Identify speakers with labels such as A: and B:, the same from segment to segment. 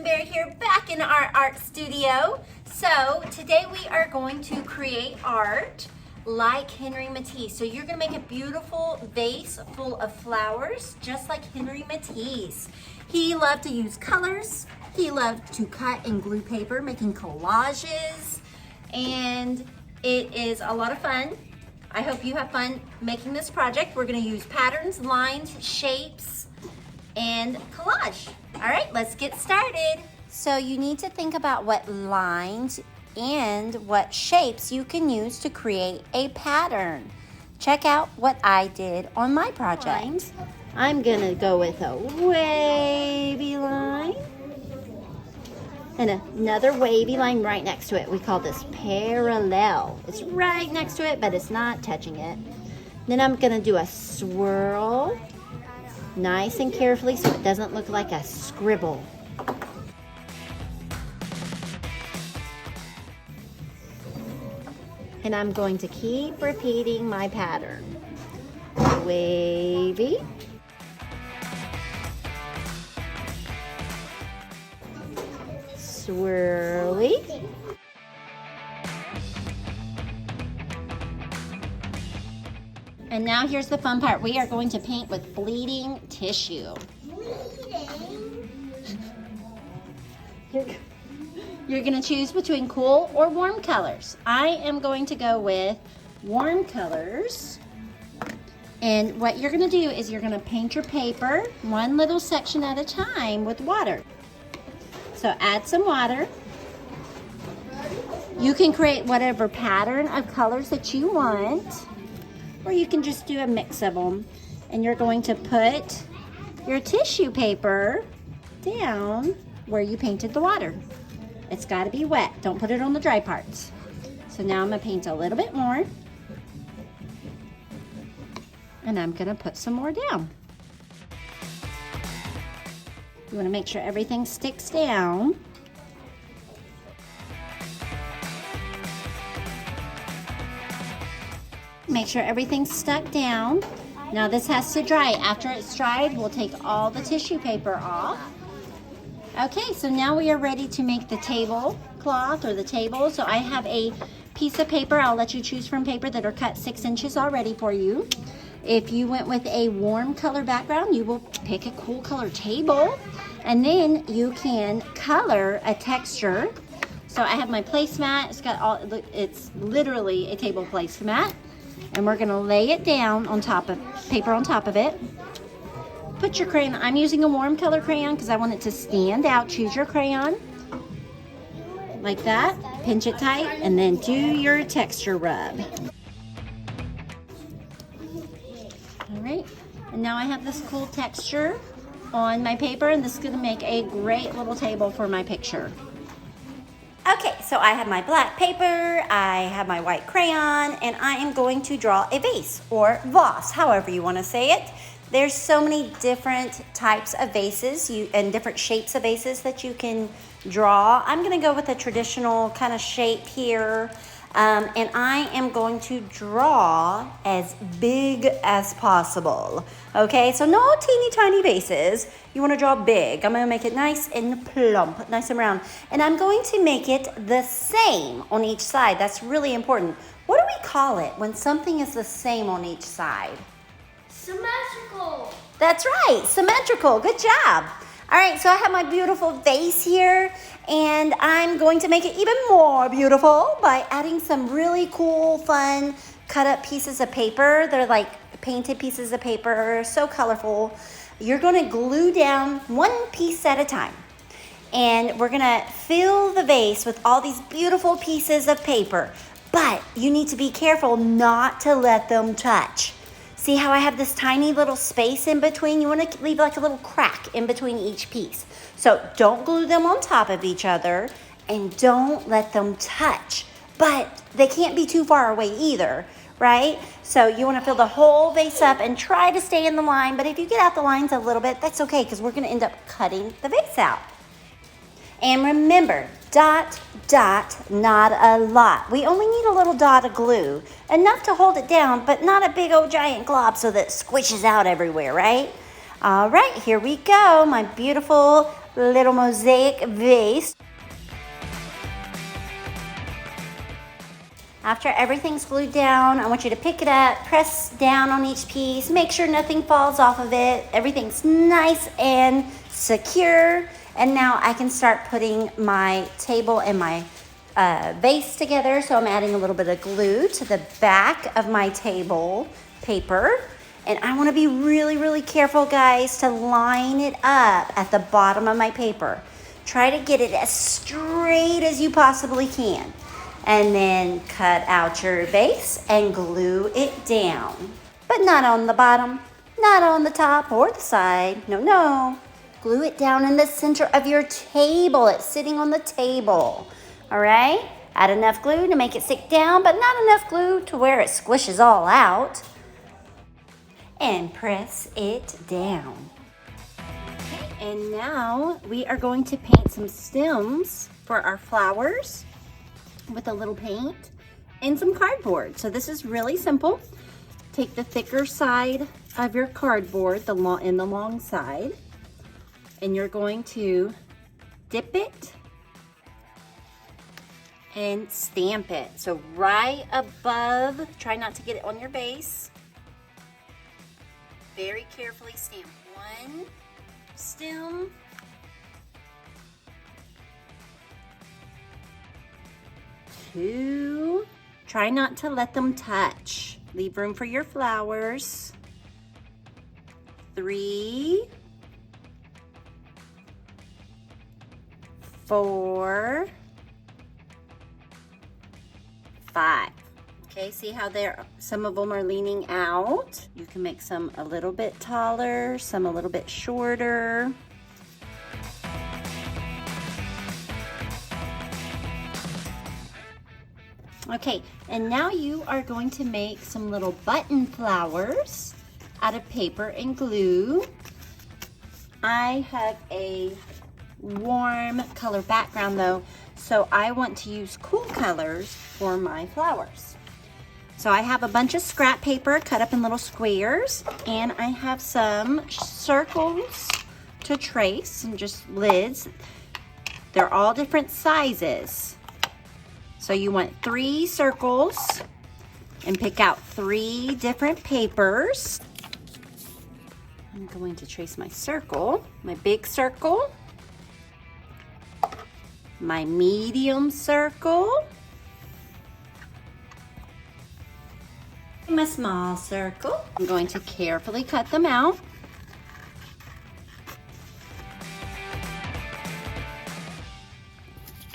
A: Bear here, back in our art studio. So today we are going to create art like Henry Matisse. So you're gonna make a beautiful vase full of flowers, just like Henry Matisse. He loved to use colors. He loved to cut and glue paper, making collages, and it is a lot of fun. I hope you have fun making this project. We're gonna use patterns, lines, shapes, and collage. All right, let's get started. So you need to think about what lines and what shapes you can use to create a pattern. Check out what I did on my project. I'm gonna go with a wavy line and another wavy line right next to it. We call this parallel. It's right next to it, but it's not touching it. Then I'm gonna do a swirl, nice and carefully so it doesn't look like a scribble. And I'm going to keep repeating my pattern. Wavy. Swirly. And now here's the fun part. We are going to paint with bleeding tissue. You're gonna choose between cool or warm colors. I am going to go with warm colors. And what you're gonna do is you're gonna paint your paper one little section at a time with water. So add some water. You can create whatever pattern of colors that you want, or you can just do a mix of them. And you're going to put your tissue paper down where you painted the water. It's got to be wet. Don't put it on the dry parts. So now I'm going to paint a little bit more. And I'm going to put some more down. You want to make sure everything sticks down. Make sure everything's stuck down. Now this has to dry. After it's dried, we'll take all the tissue paper off. Okay, so now we are ready to make the tablecloth or the table. So I have a piece of paper. I'll let you choose from paper that are cut 6 inches already for you. If you went with a warm color background, you will pick a cool color table. And then you can color a texture. So I have my placemat. It's literally a table placemat. And we're gonna lay it down on top of paper on top of it. Put your crayon. I'm using a warm color crayon because I want it to stand out. Choose your crayon like that. Pinch it tight and then do your texture rub. All right, and now I have this cool texture on my paper, and this is gonna make a great little table for my picture. Okay, so I have my black paper, I have my white crayon, and I am going to draw a vase or vase, however you want to say it. There's so many different types of vases and different shapes of vases that you can draw. I'm going to go with a traditional kind of shape here. And I am going to draw as big as possible. Okay, so no teeny tiny vases. You want to draw big. I'm going to make it nice and plump, nice and round. And I'm going to make it the same on each side. That's really important. What do we call it when something is the same on each side?
B: Symmetrical.
A: That's right, symmetrical. Good job. All right, so I have my beautiful vase here, and I'm going to make it even more beautiful by adding some really cool, fun, cut up pieces of paper. They're like painted pieces of paper, so colorful. You're gonna glue down one piece at a time. And we're gonna fill the vase with all these beautiful pieces of paper, but you need to be careful not to let them touch. See how I have this tiny little space in between? You want to leave like a little crack in between each piece. So don't glue them on top of each other and don't let them touch. But they can't be too far away either, right? So you want to fill the whole vase up and try to stay in the line. But if you get out the lines a little bit, that's okay because we're going to end up cutting the vase out. And remember, dot, dot, not a lot. We only need a little dot of glue, enough to hold it down, but not a big old giant glob so that it squishes out everywhere, right? All right, here we go. My beautiful little mosaic vase. After everything's glued down, I want you to pick it up, press down on each piece, make sure nothing falls off of it. Everything's nice and secure. And now I can start putting my table and my vase together. So I'm adding a little bit of glue to the back of my table paper. And I want to be really, really careful, guys, to line it up at the bottom of my paper. Try to get it as straight as you possibly can. And then cut out your base and glue it down. But not on the bottom, not on the top or the side. No, no. Glue it down in the center of your table. It's sitting on the table. All right? Add enough glue to make it stick down, but not enough glue to where it squishes all out. And press it down. And now we are going to paint some stems for our flowers with a little paint and some cardboard. So this is really simple. Take the thicker side of your cardboard, in the long side, and you're going to dip it and stamp it. So right above, try not to get it on your base. Very carefully stamp one stem. Two. Try not to let them touch. Leave room for your flowers. 3, 4, 5. Okay, see how some of them are leaning out? You can make some a little bit taller, some a little bit shorter. Okay, and now you are going to make some little button flowers out of paper and glue. I have a warm color background though, so I want to use cool colors for my flowers. So I have a bunch of scrap paper cut up in little squares, and I have some circles to trace and just lids. They're all different sizes. So you want 3 circles and pick out 3 different papers. I'm going to trace my circle, my big circle, my medium circle, my small circle. I'm going to carefully cut them out.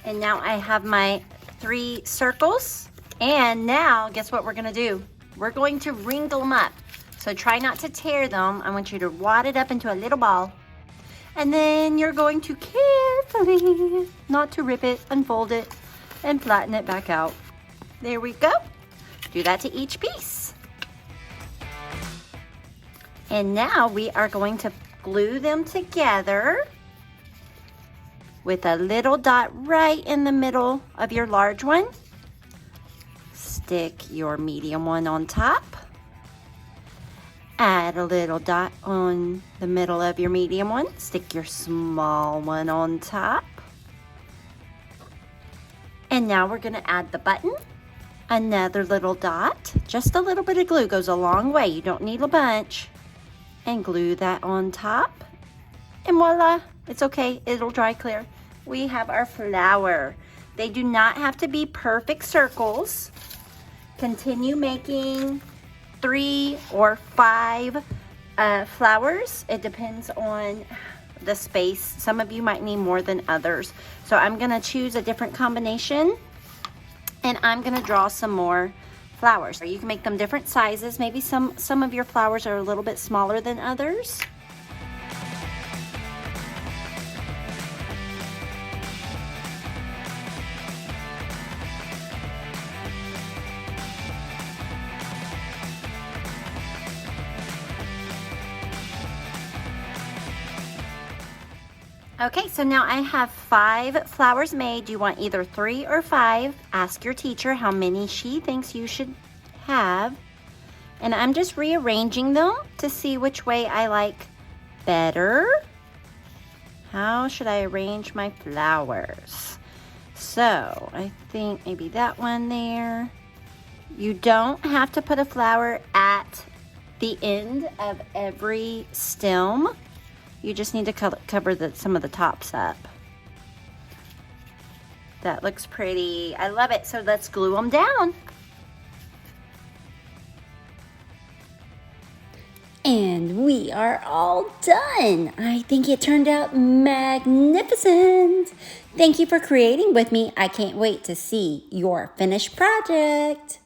A: And now I have my 3 circles, and now guess what we're gonna do? We're going to wrinkle them up. So try not to tear them. I want you to wad it up into a little ball, and then you're going to carefully, not to rip it, unfold it, and flatten it back out. There we go. Do that to each piece. And now we are going to glue them together with a little dot right in the middle of your large one. Stick your medium one on top. Add a little dot on the middle of your medium one. Stick your small one on top. And now we're gonna add the button. Another little dot. Just a little bit of glue goes a long way. You don't need a bunch. And glue that on top. And voila, it's okay, it'll dry clear. We have our flower. They do not have to be perfect circles. Continue making 3 or 5 flowers. It depends on the space. Some of you might need more than others. So I'm gonna choose a different combination, and I'm gonna draw some more flowers. Or you can make them different sizes. Maybe some of your flowers are a little bit smaller than others. Okay, so now I have 5 flowers made. You want either 3 or 5. Ask your teacher how many she thinks you should have. And I'm just rearranging them to see which way I like better. How should I arrange my flowers? So I think maybe that one there. You don't have to put a flower at the end of every stem. You just need to cover some of the tops up. That looks pretty. I love it. So let's glue them down. And we are all done. I think it turned out magnificent. Thank you for creating with me. I can't wait to see your finished project.